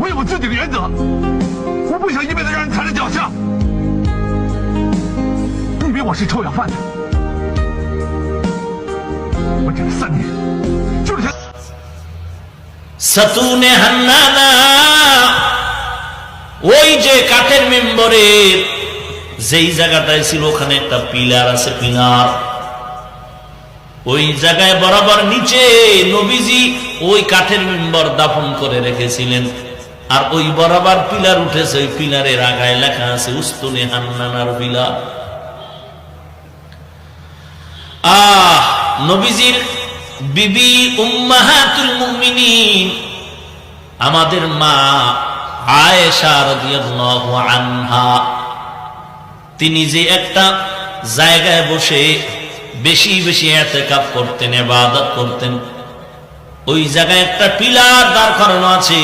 我有我自己的原则，我不想一辈子让人踩在脚下。你以为我是臭要饭的？我这3年就是想。সাতুনে হান্নানা ওই যে কাঠের মেম্বরের যেই জায়গাটায় ছিল ওখানে একটা পিলার আছে, পিলার ওই জায়গায় বরাবর নিচে নবীজি ওই কাঠের মেম্বর দাফন করে রেখেছিলেন। আর ওই বরাবর পিলার উঠেছে, ওই পিলারের আগায় লেখা আছে উস্তুনে হান্নানার পিলার। নবীজির বিবি উম্মাহাতুল মুমিনিন আমাদের মা আয়েশা রাদিয়াল্লাহু আনহা, তিনি যে একটা জায়গায় বসে বেশি বেশি ইতিকাফ করতেন, ইবাদত করতেন, ওই জায়গায় একটা পিলার দাঁড় করানো আছে।